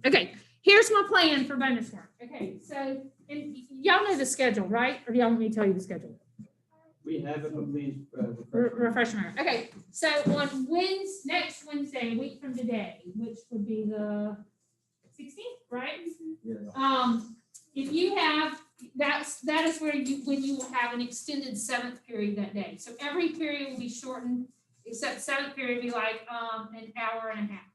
Okay, here's my plan for bonus work. Okay, so, and y'all know the schedule, right? Or do y'all want me to tell you the schedule? We have it, but please, Refresh my memory. Okay, so on next Wednesday, a week from today, which would be the 16th, right? Yeah. If you have, that is where when you will have an extended 7th period that day. So every period will be shortened, except 7th period will be like an hour and a half.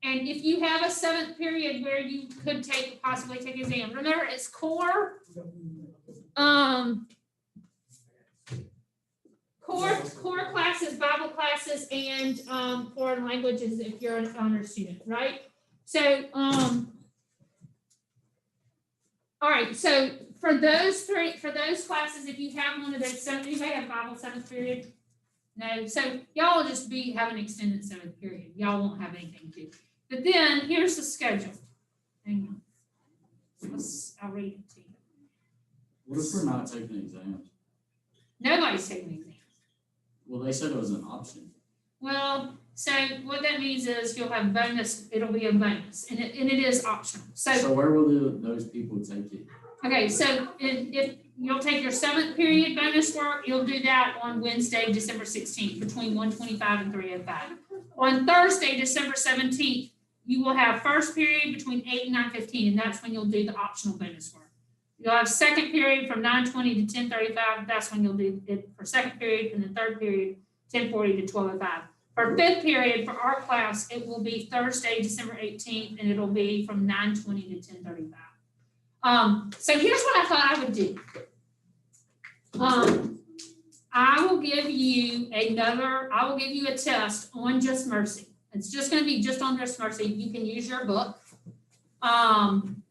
And if you have a 7th period where you could possibly take exam, remember it's core, core classes, Bible classes, and foreign languages if you're an honor student, right? So, all right, so for those classes, if you have one of those, anybody have Bible 7th period? No, so y'all will just have an extended 7th period. Y'all won't have anything to do. But then here's the schedule. Hang on. I'll read it to you. What if we're not taking exams? Nobody's taking exams. Well, they said it was an option. Well, so what that means is you'll have bonus, it'll be a bonus, and it is optional. So where will those people take it? Okay, so if you'll take your 7th period bonus work, you'll do that on Wednesday, December 16th, between 1:25 and 3:05. On Thursday, December 17th, you will have 1st period between 8 and 9:15, and that's when you'll do the optional bonus work. You'll have 2nd period from 9:20 to 10:35. That's when you'll do it for 2nd period, and the 3rd period, 10:40 to 12:05. For 5th period, for our class, it will be Thursday, December 18th, and it'll be from 9:20 to 10:35. So here's what I thought I would do. I will give you a test on Just Mercy. It's just going to be just on Just Mercy. You can use your book. And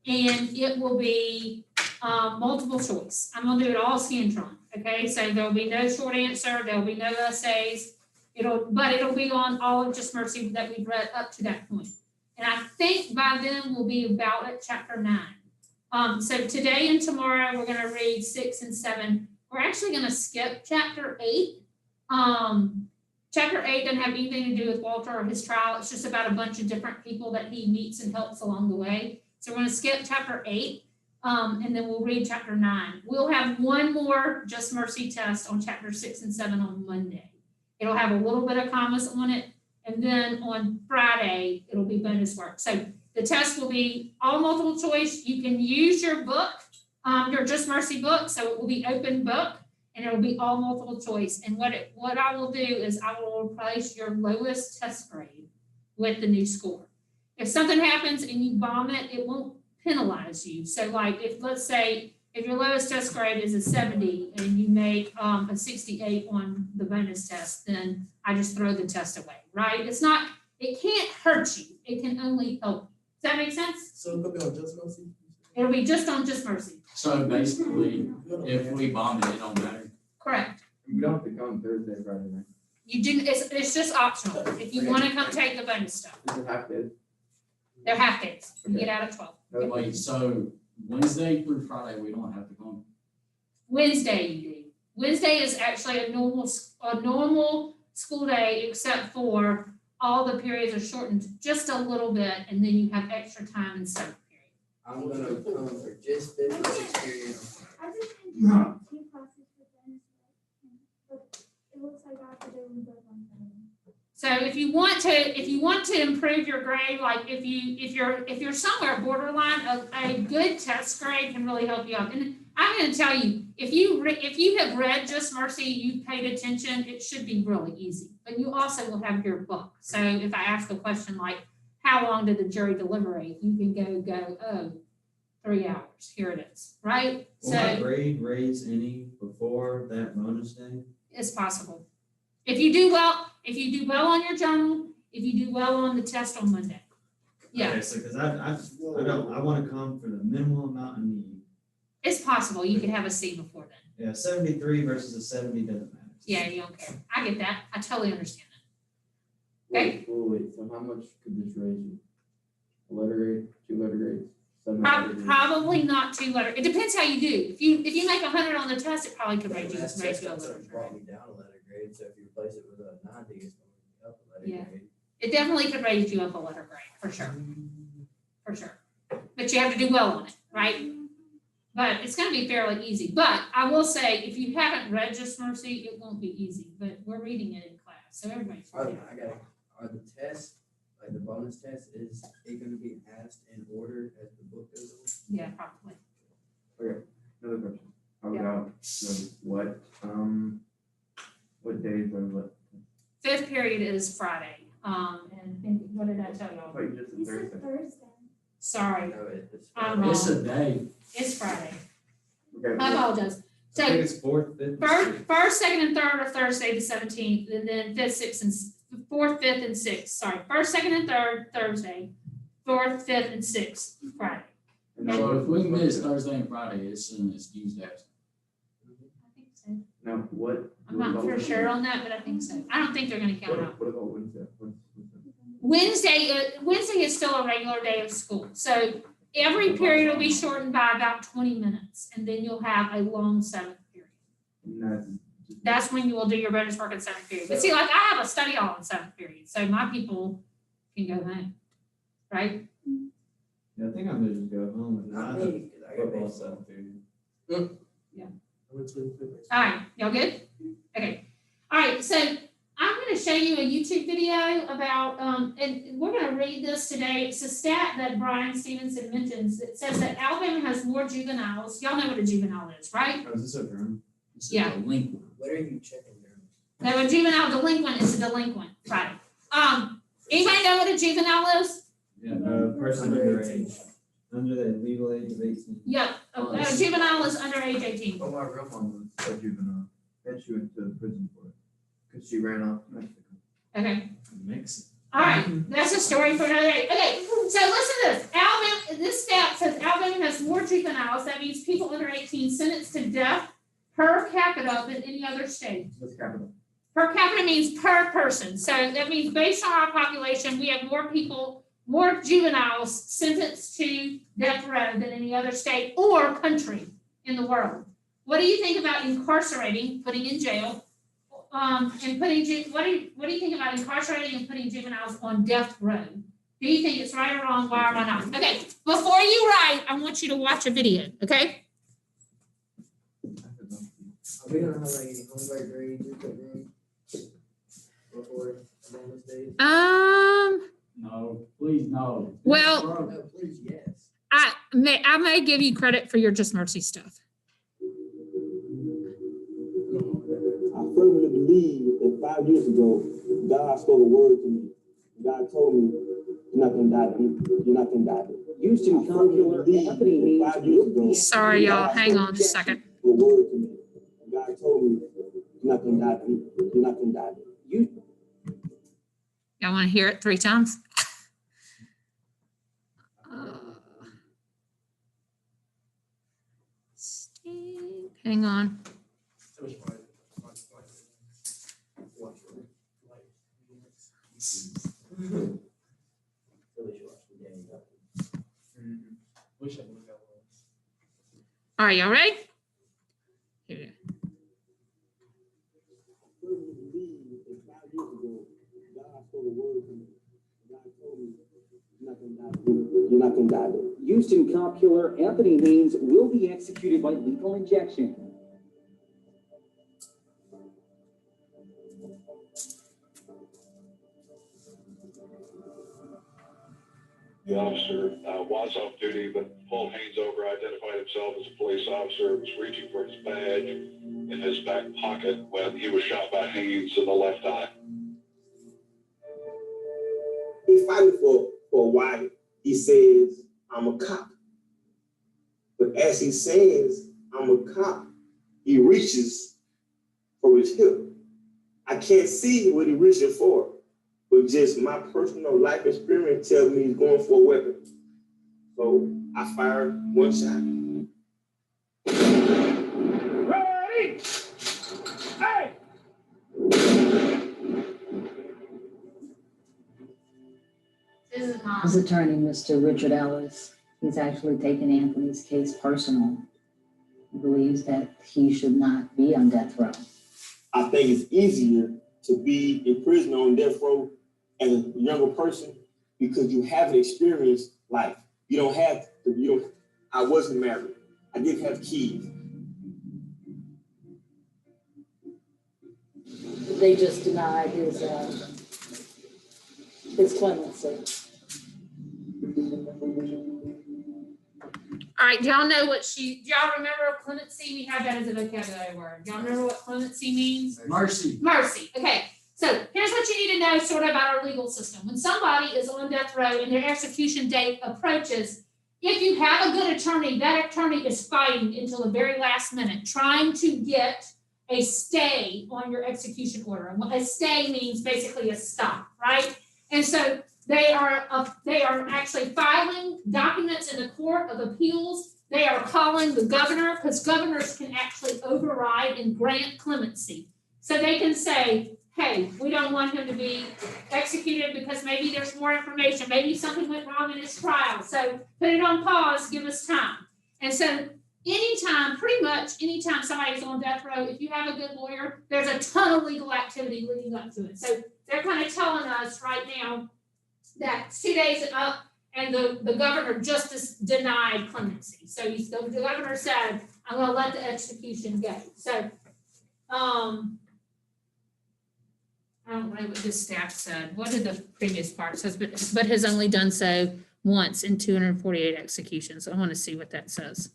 it will be multiple choice. I'm going to do it all Scantron. Okay, so there'll be no short answer. There'll be no essays. But it'll be on all of Just Mercy that we've read up to that point. And I think by then we'll be about at chapter 9. So today and tomorrow we're going to read 6 and 7. We're actually going to skip chapter 8. Chapter 8 doesn't have anything to do with Walter or his trial. It's just about a bunch of different people that he meets and helps along the way. So we're going to skip chapter 8, and then we'll read chapter 9. We'll have one more Just Mercy test on chapter 6 and 7 on Monday. It'll have a little bit of commas on it, and then on Friday, it'll be bonus work. So the test will be all multiple choice. You can use your book, your Just Mercy book, so it will be open book, and it will be all multiple choice. And what I will do is I will replace your lowest test grade with the new score. If something happens and you bomb it, it won't penalize you. So like let's say if your lowest test grade is a 70 and you make a 68 on the bonus test, then I just throw the test away, right? It can't hurt you. It can only help you. Does that make sense? So it'll be on Just Mercy? It'll be just on Just Mercy. So basically, if we bomb it, it don't matter. Correct. We don't have to come Thursday, Friday night. You didn't, it's just optional. If you want to come take the bonus stuff. Is it half day? They're half days. You get out at 12. Wait, so Wednesday through Friday, we don't have to come? Wednesday you do. Wednesday is actually a normal school day, except for all the periods are shortened just a little bit, and then you have extra time in 7th period. I'm gonna come for just 56 period. I just think you have 2 classes for Dennis, but it looks like I have to do them both on Saturday. So if you want to improve your grade, like if you're somewhere borderline, a good test grade can really help you out. And I'm going to tell you, if you have read Just Mercy, you paid attention, it should be really easy. But you also will have your book. So if I ask a question like, how long did the jury deliberate? You can go, 3 hours. Here it is, right? Will my grade raise any before that bonus day? It's possible. If you do well on your journal, if you do well on the test on Monday. Yeah. Okay, so because I want to come for the minimal amount I need. It's possible you could have a C before then. Yeah, 73 versus a 70 doesn't matter. Yeah, you don't care. I get that. I totally understand that. Okay. Wait, so how much could this raise you? A letter grade, 2 letter grades? Probably not 2 letter. It depends how you do. If you make 100 on the test, it probably could raise you a letter That's grade. brought me down a letter grade, so if you replace it with a 90, it's going to be up a letter Yeah. grade. It definitely could raise you up a letter grade, for sure. For sure. But you have to do well on it, right? But it's gonna be fairly easy. But I will say, if you haven't read Just Mercy, it won't be easy, but we're reading it in class, so everybody's. Are the tests, like the bonus test, is it gonna be asked in order as the book goes on? Yeah, probably. Another question. How Yeah. about what days are what? Fifth period is Friday. And what did I tell I y'all? thought you just You said said Thursday. Thursday. Sorry, No, it's. I'm wrong. It's a day. It's Friday. Okay. I apologize. I think So it's fourth, fifth. first, second, and third are Thursday the 17th, and then fifth, sixth, and fourth, fifth, and sixth. Sorry, first, second, and third Thursday, fourth, fifth, and sixth Friday. And So if we miss Thursday and Friday, it's an excused absence. I think so. Now, what? I'm not for sure on that, but I think so. I don't think they're gonna count out. What about Wednesday? Wednesday is still a regular day of school, so every period will be shortened by about 20 minutes, and then you'll have a long seventh period. And That's when you will do your bonus work in seventh period. But see, like, I have a study hall in seventh period, so my people can go home, right? Yeah, I think I'm gonna just go home and Not not me, 'cause I got football baseball. stuff, dude. I went to the football. All right, y'all good? Okay. All right, so I'm gonna show you a YouTube video about, and we're gonna read this today. It's a stat that Brian Stevenson mentions. It says that Alabama has more juveniles. Y'all know what a juvenile is, right? Oh, is this a drum? It's Yeah. a delinquent. What are you checking there? Now, a juvenile delinquent is a delinquent, right? Anybody know what a juvenile is? Yeah. Person underage, under the legal age of 18. Yep, a juvenile is under age 18. Oh, my real mom was a juvenile, and she went to prison for it, because she ran off to Mexico. Okay. Mix. All right, that's a story for another day. Okay, so listen to this. Alabama, this stat says Alabama has more juveniles. That means people under 18 sentenced to death per capita than any other state. What's capital? Per capita means per person. So that means based on our population, we have more people, more juveniles sentenced to death row than any other state or country in the world. What do you think about incarcerating, putting in jail, and putting, what do you think about incarcerating and putting juveniles on death row? Do you think it's right or wrong? Why or why not? Okay, before you write, I want you to watch a video, okay? Are we gonna have like any homework grades or something before bonus days? No, please, no. Well- No, please, yes. I may give you credit for your Just Mercy stuff. I firmly believe that 5 years ago, God spoke a word to me. God told me, you're not gonna die. You're not gonna die. Used in popular Anthony Haynes 5 years ago, Sorry, y'all, hang on just a second. a word to me. God told me, you're not gonna die. You're not gonna die. Y'all want to hear it 3 times? Steve, hang on. All right, y'all ready? Here we go. I firmly believe that 5 years ago, God spoke a word to me. God told me, you're not gonna die. You're not gonna die. Houston cop killer Anthony Haynes will be executed by lethal injection. The officer was off duty, but pulled Haynes over, identified himself as a police officer, was reaching for his badge in his back pocket when he was shot by Haynes in the left eye. He fighting for a while. He says, I'm a cop. But as he says, I'm a cop, he reaches for his hip. I can't see what he reaching for, but just my personal life experience tells me he's going for a weapon. So I fired one shot. Ready? Hey! This is mom. His attorney, Mr. Richard Ellis, he's actually taken Anthony's case personal. He believes that he should not be on death row. I think it's easier to be in prison on death row as a younger person because you haven't experienced life. I wasn't married. I didn't have kids. They just denied his clemency. All right, do y'all know what do y'all remember clemency? We have that as a vocabulary word. Do y'all remember what clemency means? Mercy. Mercy, okay. So here's what you need to know sort of about our legal system. When somebody is on death row and their execution date approaches, if you have a good attorney, that attorney is fighting until the very last minute, trying to get a stay on your execution order. And what a stay means basically a stop, right? And so they are actually filing documents in the Court of Appeals. They are calling the governor, because governors can actually override and grant clemency. So they can say, hey, we don't want him to be executed because maybe there's more information, maybe something went wrong in his trial. So put it on pause, give us time. And so pretty much anytime somebody's on death row, if you have a good lawyer, there's a ton of legal activity leading up to it. So they're kind of telling us right now that 2 days up and the governor just denied clemency. So the governor said, I'm gonna let the execution go. So, I don't know what this staff said. What did the previous part says, but has only done so once in 248 executions. I want to see what that says.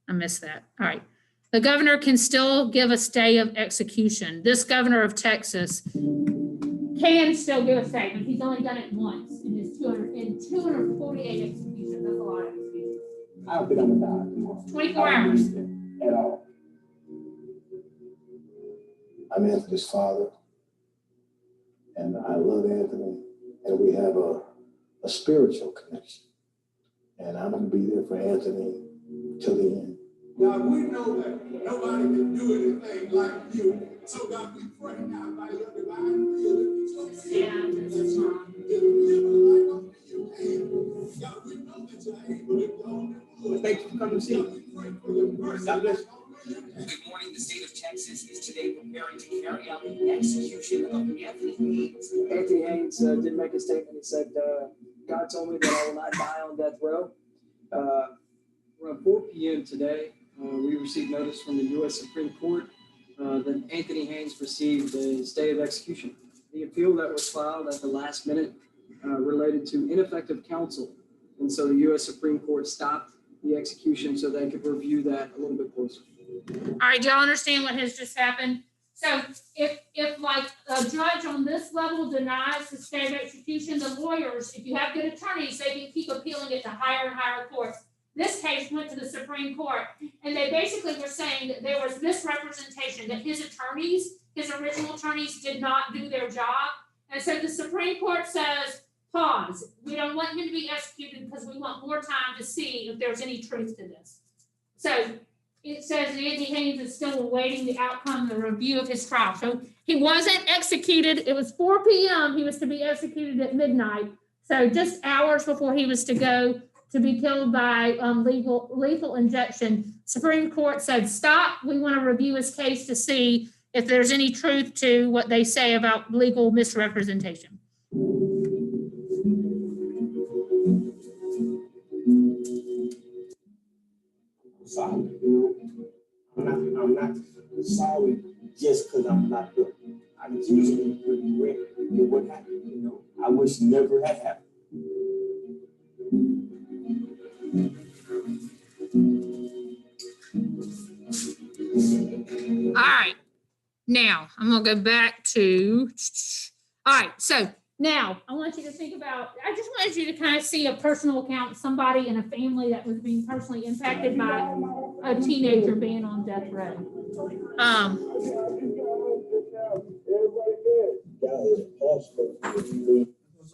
I missed that. All right. The governor can still give a stay of execution. This governor of Texas can still give a stay, but he's only done it once in his 248 executions. That's a lot of executions. I don't think I'm gonna die tomorrow. 24 hours. At all. I'm Anthony's father, and I love Anthony, and we have a spiritual connection. And I'm gonna be there for Anthony till the end. God, we know that nobody can do anything like you. So God, we pray now by your divine will. God, we know that you're able to go. Thank you for coming to see me. God bless you. Good morning. The state of Texas is today preparing to carry out the execution of Anthony Haynes. Anthony Haynes did make a statement. He said, God told me that I will not die on death row. Around 4 p.m. today, we received notice from the U.S. Supreme Court that Anthony Haynes received a stay of execution. The appeal that was filed at the last minute related to ineffective counsel. And so the U.S. Supreme Court stopped the execution so they could review that a little bit closer. All right, do y'all understand what has just happened? So if like a judge on this level denies the stay of execution, the lawyers, if you have good attorneys, they can keep appealing it to higher and higher courts. This case went to the Supreme Court, and they basically were saying that there was misrepresentation, that his original attorneys did not do their job. And so the Supreme Court says, pause. We don't want him to be executed because we want more time to see if there's any truth to this. So it says that Anthony Haynes is still awaiting the outcome of the review of his trial. So he wasn't executed. It was 4 p.m. He was to be executed at midnight. So just hours before he was to go to be killed by lethal injection. Supreme Court said, stop. We want to review his case to see if there's any truth to what they say about legal misrepresentation. Sorry, I'm not sorry just because I'm not the. I usually regret what happened. I wish never had happened. All right, now I'm gonna go back to, all right, so now I want you to think about, I just wanted you to kind of see a personal account of somebody in a family that was being personally impacted by a teenager being on death row. So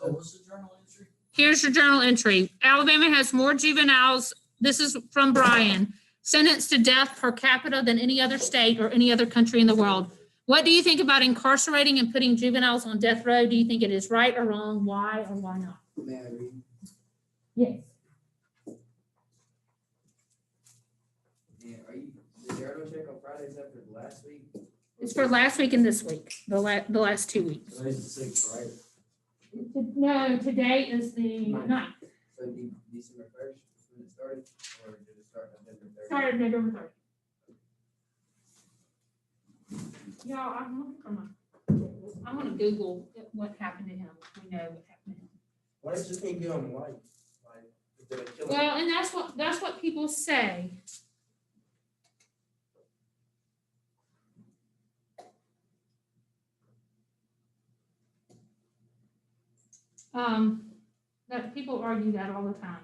what's the journal entry? Here's your journal entry. Alabama has more juveniles, this is from Brian, sentenced to death per capita than any other state or any other country in the world. What do you think about incarcerating and putting juveniles on death row? Do you think it is right or wrong? Why or why not? May I read? Yes. Yeah, the journal check on Fridays after last week? It's for last week and this week, the last 2 weeks. Today's the 6th, right? No, today is the ninth, So December first, when it started, or did it start November 30th? started November 30th. Y'all, I want to Google what happened to him. We know what happened to him. Why does this thing get on light? Like, did it kill him? Well, and that's what people say. That people argue that all the time.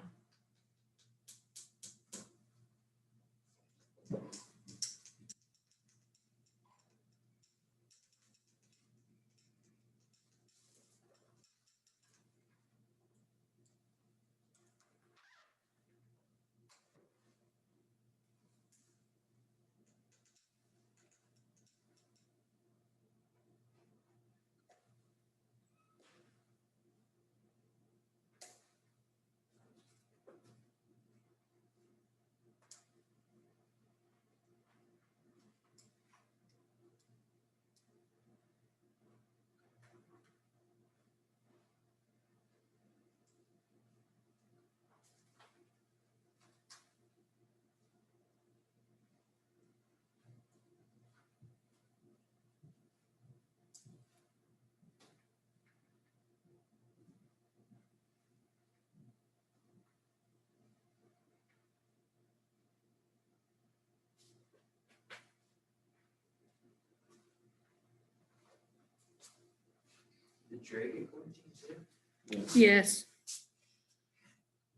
Did Dre get quarantined too? Yes,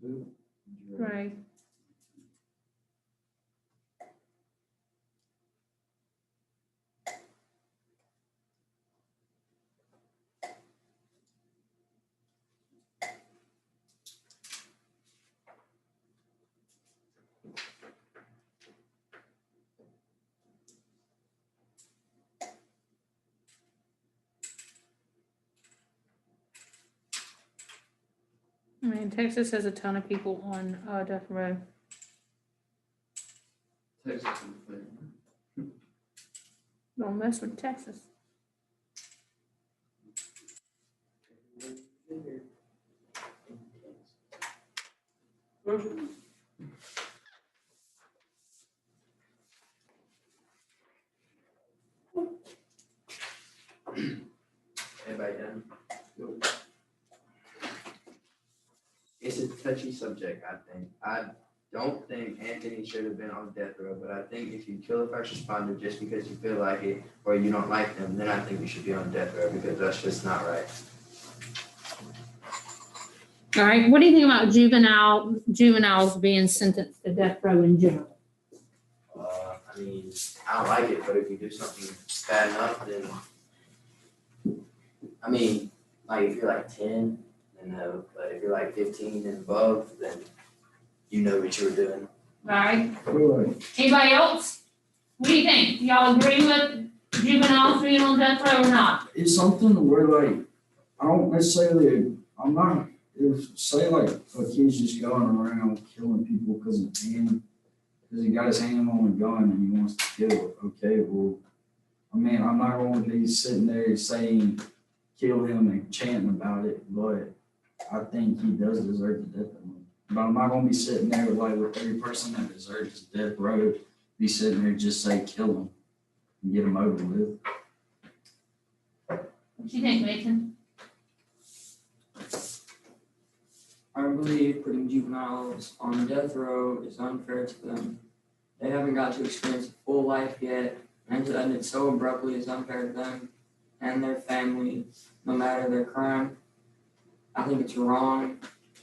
Who? right. I mean, Texas has a ton of people on death row. Texas is the thing. Don't mess with Texas. Everybody done? It's a touchy subject, I think. I don't think Anthony should have been on death row, but I think if you kill a first responder just because you feel like it or you don't like them, then I think you should be on death row because that's just not right. All right, what do you think about juveniles being sentenced to death row in general? I mean, I don't like it, but if you do something bad enough, then, I mean, like if you're like 10, then no, but if you're like 15 and above, then you know what you were doing. All right, anybody else? What do you think? Y'all agree with juveniles being on death row or not? It's something where like, I don't necessarily, I'm not, if, say like a kid's just going around killing people because of him, because he got his hand on a gun and he wants to kill it, okay, well, I mean, I'm not going to be sitting there saying kill him and chanting about it, but I think he does deserve the death penalty. But I'm not going to be sitting there like with every person that deserves death row, be sitting there just say kill him and get him over with. What do you think, Nathan? I believe putting juveniles on death row is unfair to them. They haven't got to experience a full life yet, and to end it so abruptly is unfair to them and their family, no matter their crime. I think it's wrong,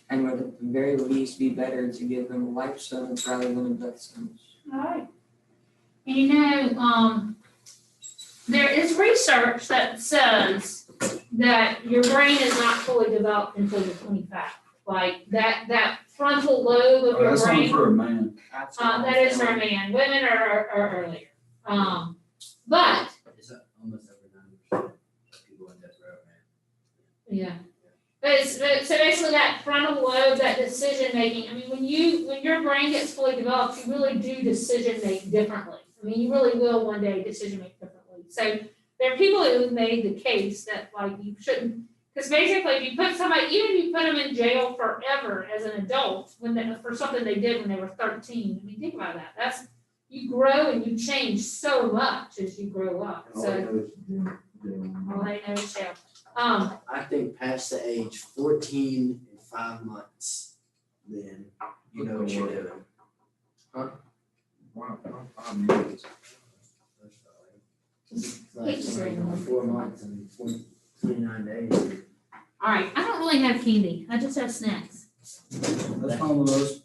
and would at the very least be better to give them a life sentence rather than a death sentence. All right. You know, there is research that says that your brain is not fully developed until you're 25. Like that frontal lobe of your That's brain. not for a man. That is for a man. Women are earlier. But It's almost over 90% of people on death row, man. yeah. But so basically that frontal lobe, that decision making. I mean, when your brain gets fully developed, you really do decision make differently. I mean, you really will one day decision make differently. So there are people who made the case that like you shouldn't, Because basically, if you put somebody, even if you put them in jail forever as an adult, for something they did when they were 13, I mean, think about that. That's, you grow and you change so much as you grow up. All I So, know is jail. all I know is jail. I think past the age 14 and 5 months, then you know what you're doing. Wow, 5 minutes. Like 4 months and 29 days. All right, I don't really have candy. I just have snacks. That's fine with us.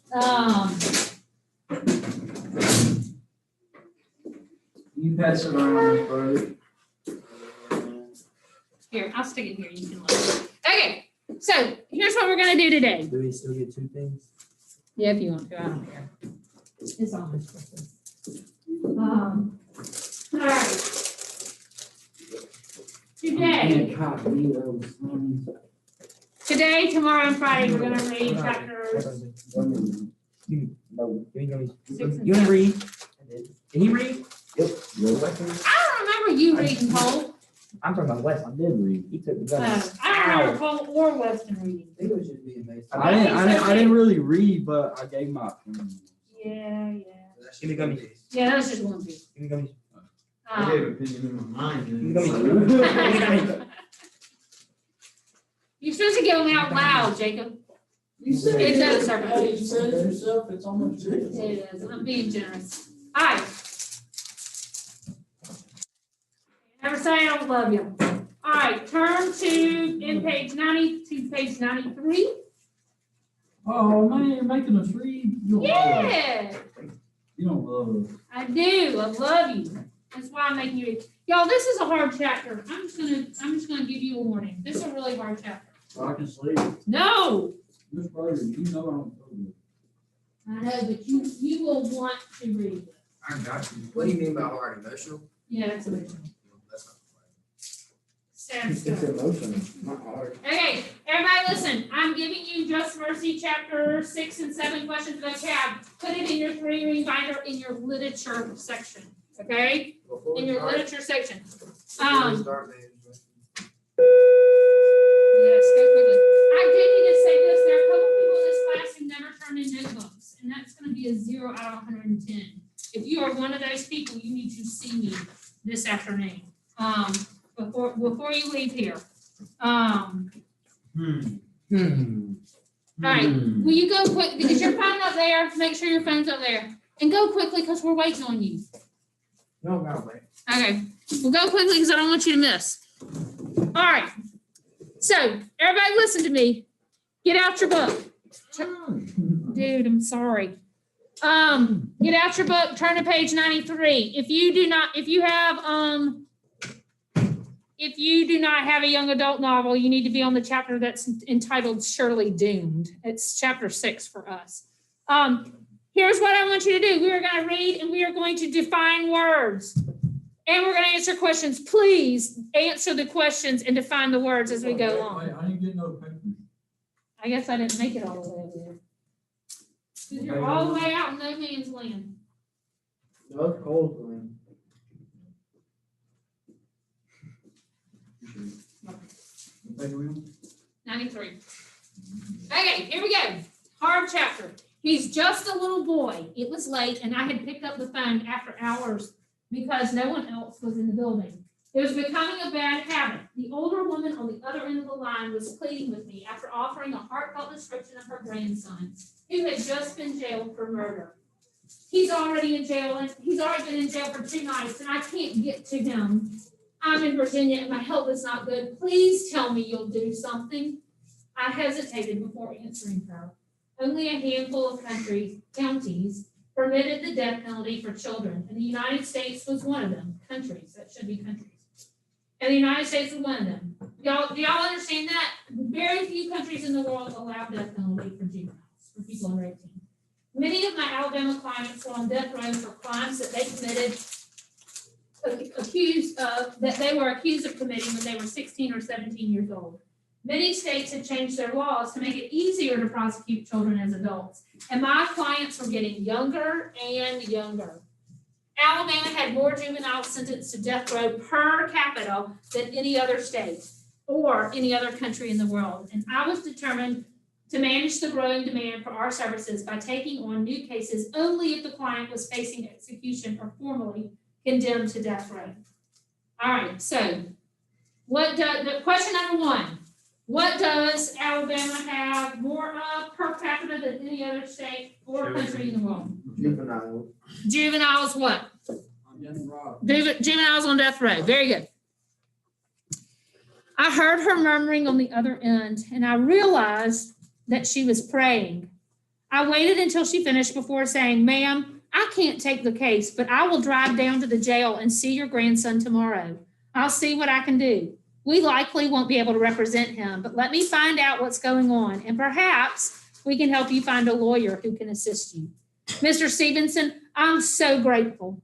You pass it around, buddy. Here, I'll stick it here. You can look. Okay, so here's what we're gonna do today. Do we still get 2 things? Yeah, if you want to, I don't care. It's on this purpose. All right. Today, tomorrow, and Friday, we're gonna read chapters. No, you ain't Six gonna, and you didn't seven. read? Did he read? Yep. I don't remember you reading, Cole. I'm talking about Wes, I did read, he took the gun. I don't remember Cole or Weston reading. I think it was just being based. I didn't really read, but I gave my opinion. Yeah. Give me gummies, Yeah, that's just one piece. give me gummies. I gave opinion in my mind. Give me gummies. You're supposed to give them out loud, Jacob. You said It does, sir. Hey, you said it yourself, it's almost generous. It is, I'm being generous. All right. Never say I don't love you. All right, turn to page 90 to page 93. Oh, man, you're making us read. You don't love us. Yeah, You don't love us. I do. I love you. That's why I'm making you read. Y'all, this is a hard chapter. I'm just gonna give you a warning. This is a really hard chapter. So I can sleep. No, Miss Brody, you know I don't feel good. I know, but you will want to read it. I got you. What do you mean by hard? Emotional? Yeah, that's original. That's not Sad It's stuff. emotional, not hard. Okay, everybody listen, I'm giving you Just Mercy chapter 6 and 7 questions vocab. Put it in your 3-ring binder in your literature section, okay? In your literature section. Yes, go quickly. I did need to say this, there are a couple people in this class who never turned in notebooks, and that's gonna be a 0 out of 110. If you are one of those people, you need to see me this afternoon, before you leave here. All right, will you go quick, is your phone up there? Make sure your phone's up there. And go quickly, because we're waiting on you. No, no, man. Okay, we'll go quickly because I don't want you to miss. All right, so everybody listen to me. Get out your book. Dude, I'm sorry. Get out your book, turn to page 93. If you do not have a young adult novel, you need to be on the chapter that's entitled Surely Doomed. It's chapter 6 for us. Here's what I want you to do. We are going to read and we are going to define words. And we're going to answer questions. Please answer the questions and define the words as we go along. I didn't get no paper. I guess I didn't make it all the way over there. Because you're all the way out in no man's land. No, it's cold, man. 93. Okay, here we go. Hard chapter. He's just a little boy. It was late and I had picked up the phone after hours because no one else was in the building. It was becoming a bad habit. The older woman on the other end of the line was pleading with me after offering a heartfelt description of her grandson, who had just been jailed for murder. He's already in jail and he's already been in jail for 2 nights and I can't get to him. I'm in Virginia and my health is not good. Please tell me you'll do something. I hesitated before answering her. Only a handful of counties permitted the death penalty for children, and the United States was one of them. Countries, that should be countries. And the United States was one of them. Do y'all understand that? Very few countries in the world allow death penalty for juveniles, for people under 18. Many of my Alabama clients were on death row for crimes that they committed, that they were accused of committing when they were 16 or 17 years old. Many states have changed their laws to make it easier to prosecute children as adults, and my clients were getting younger and younger. Alabama had more juveniles sentenced to death row per capita than any other state. or any other country in the world. And I was determined to manage the growing demand for our services by taking on new cases only if the client was facing execution or formally condemned to death row. All right, so the question number one, what does Alabama have more of per capita than any other state or country in the world? Juveniles. Juveniles what? On death row. Juveniles on death row, very good. I heard her murmuring on the other end, and I realized that she was praying. I waited until she finished before saying, "Ma'am, I can't take the case, but I will drive down to the jail and see your grandson tomorrow. I'll see what I can do. We likely won't be able to represent him, but let me find out what's going on, and perhaps we can help you find a lawyer who can assist you." Mr. Stevenson, I'm so grateful.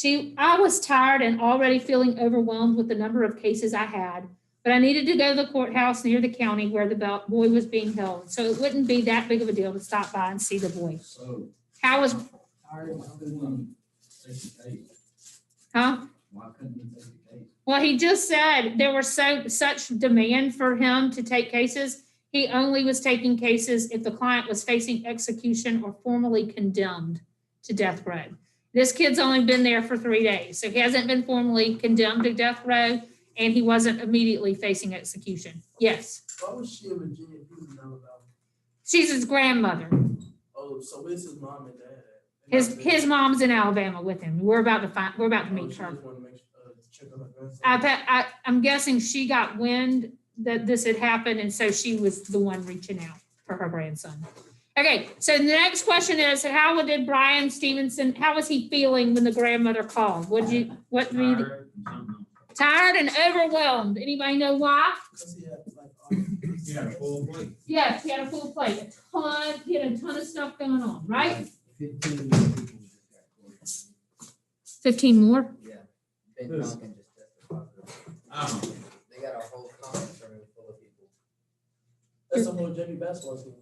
I was tired and already feeling overwhelmed with the number of cases I had, but I needed to go to the courthouse near the county where the boy was being held, so it wouldn't be that big of a deal to stop by and see the boy. So, How was, why couldn't he take the case? huh? Why couldn't he take the case? Well, he just said there was such demand for him to take cases. He only was taking cases if the client was facing execution or formally condemned to death row. This kid's only been there for 3 days, so he hasn't been formally condemned to death row, and he wasn't immediately facing execution. Yes, Why was she in Virginia if he was in Alabama? she's his grandmother. Oh, so where's his mom and dad at? His mom's in Alabama with him. We're about to Oh, meet she her. just wanted to check on her grandson. I'm guessing she got wind that this had happened, and so she was the one reaching out for her grandson. Okay, so the next question is, how did Brian Stevenson, how was he feeling when the grandmother called? Tired and overwhelmed. Anybody know why? Because he had You got a full plate. Yes, he had a full plate, he had a ton of stuff going on, right? 15 more people just got close. 15 more? Yeah. Ben Duncan just tested positive. They got our whole conference room full of people. That's the whole JV basketball team.